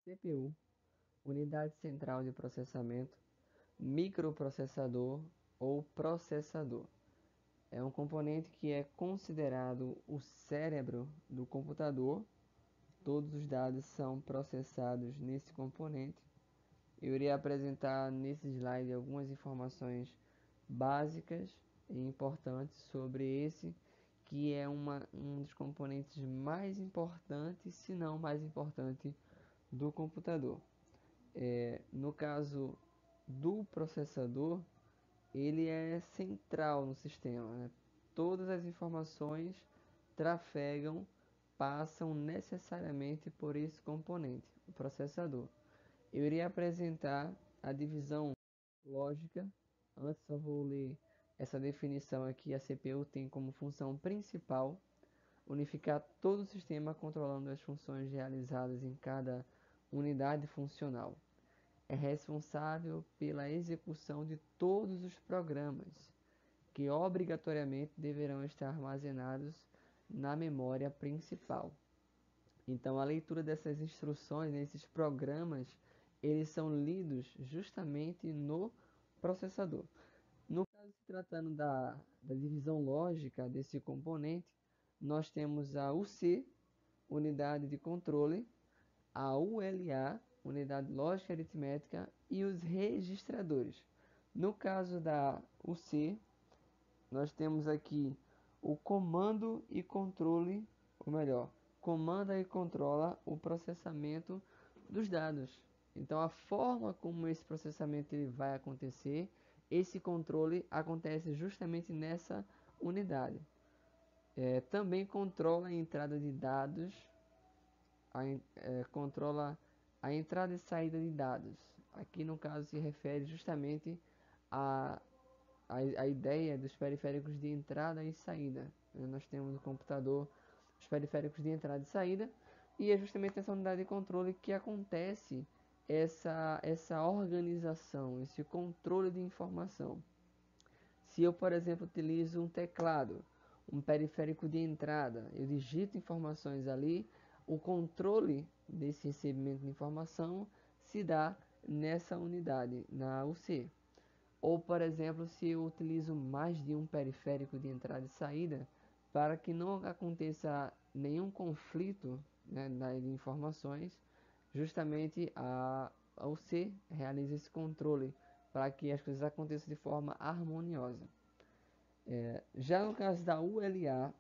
CPU, unidade central de processamento, microprocessador ou processador. É um componente que é considerado o cérebro do computador. Todos os dados são processados nesse componente. Eu irei apresentar nesse slide algumas informações básicas e importantes sobre esse, que é um dos componentes mais importantes, se não mais importante, do computador. No caso do processador, ele é central no sistema, né? Todas as informações trafegam, passam necessariamente por esse componente, o processador. Eu irei apresentar a divisão lógica. Antes eu vou ler essa definição aqui. A CPU tem como função principal unificar todo o sistema controlando as funções realizadas em cada unidade funcional. É responsável pela execução de todos os programas, que obrigatoriamente deverão estar armazenados na memória principal. Então, a leitura dessas instruções, nesses programas, eles são lidos justamente no processador. No caso, se tratando da divisão lógica desse componente, nós temos a UC, unidade de controle, a ULA, unidade lógica aritmética, e os registradores. No caso da UC, nós temos aqui o comando e controle, ou melhor, comanda e controla o processamento dos dados. Então, a forma como esse processamento ele vai acontecer, esse controle acontece justamente nessa unidade. Também controla a entrada de dados, controla a entrada e saída de dados. Aqui no caso se refere justamente a a ideia dos periféricos de entrada e saída. Nós temos no computador os periféricos de entrada e saída, e é justamente nessa unidade de controle que acontece essa organização, esse controle de informação. Se eu, por exemplo, utilizo um teclado, um periférico de entrada, eu digito informações ali, o controle desse recebimento de informação se dá nessa unidade, na UC. Ou, por exemplo, se eu utilizo mais de um periférico de entrada e saída, para que não aconteça nenhum conflito, né, de informações, justamente a UC realiza esse controle para que as coisas aconteçam de forma harmoniosa. Já no caso da ULA,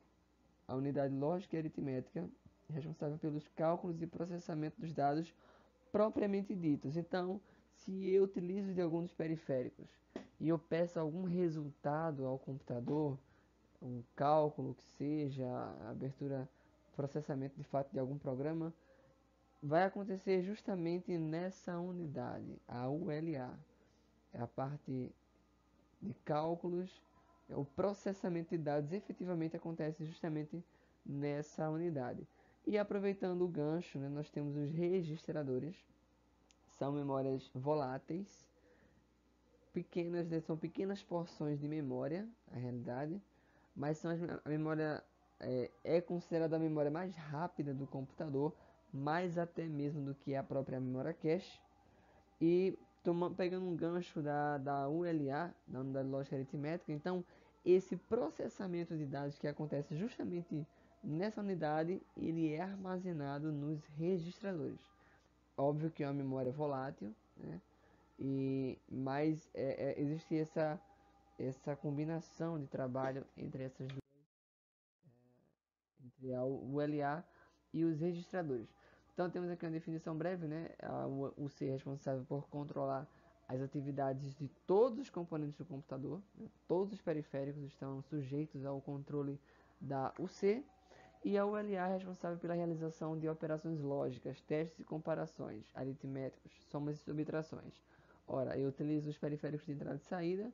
a unidade lógica e aritmética, responsável pelos cálculos e processamento dos dados propriamente ditos. Então, se eu utilizo de alguns periféricos e eu peço algum resultado ao computador, um cálculo que seja, a abertura, processamento de fato de algum programa, vai acontecer justamente nessa unidade, a ULA. É a parte de cálculos, o processamento de dados efetivamente acontece justamente nessa unidade. E aproveitando o gancho, né, nós temos os registradores, são memórias voláteis, pequenas, são pequenas porções de memória, na realidade, mas a memória é considerada a memória mais rápida do computador, mais até mesmo do que a própria memória cache. E pegando um gancho da ULA, da unidade lógica aritmética, então esse processamento de dados que acontece justamente nessa unidade, ele é armazenado nos registradores. Óbvio que é uma memória volátil, né? Mas existe essa combinação de trabalho entre essas duas, entre a ULA e os registradores. Então temos aqui uma definição breve, né? O C é responsável por controlar as atividades de todos os componentes do computador, né? Todos os periféricos estão sujeitos ao controle da UC, e a ULA é responsável pela realização de operações lógicas, testes e comparações, aritméticos, somas e subtrações. Ora, eu utilizo os periféricos de entrada e saída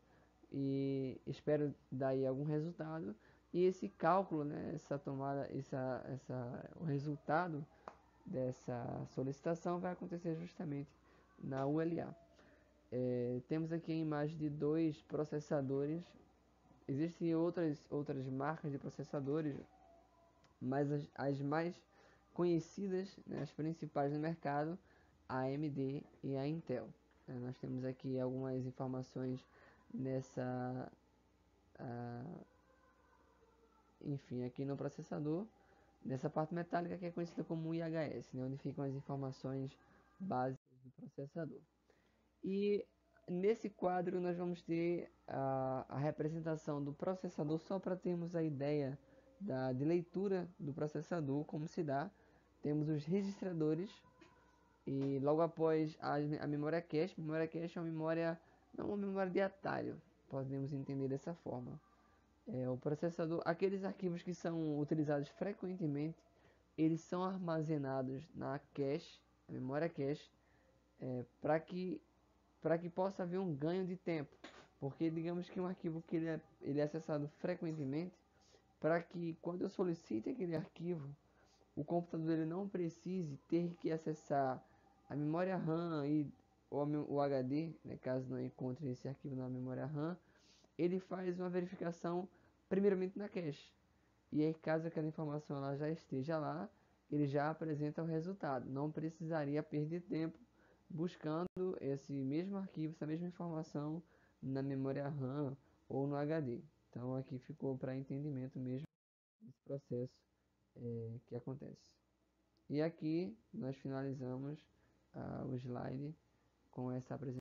e espero daí algum resultado. E esse cálculo, né, essa tomada, o resultado dessa solicitação vai acontecer justamente na ULA. Temos aqui a imagem de dois processadores. Existem outras marcas de processadores, mas as mais conhecidas, né, as principais no mercado, a AMD e a Intel. Nós temos aqui algumas informações nessa, ah, enfim, aqui no processador, nessa parte metálica que é conhecida como IHS, né, onde ficam as informações básicas do processador. E nesse quadro nós vamos ter a representação do processador, só para termos a ideia de leitura do processador, como se dá. Temos os registradores e logo após a memória cache. Memória cache é uma memória, não uma memória de atalho, podemos entender dessa forma. O processador, aqueles arquivos que são utilizados frequentemente, eles são armazenados na cache, a memória cache, para que possa haver um ganho de tempo, porque digamos que um arquivo que ele é acessado frequentemente, para que quando eu solicite aquele arquivo, o computador ele não precise ter que acessar a memória RAM ou o HD, né, caso não encontre esse arquivo na memória RAM, ele faz uma verificação primeiramente na cache. E aí, caso aquela informação ela já esteja lá, ele já apresenta o resultado. Não precisaria perder tempo buscando esse mesmo arquivo, essa mesma informação na memória RAM ou no HD. Então aqui ficou para entendimento mesmo esse processo que acontece. E aqui nós finalizamos o slide com essa apresentação.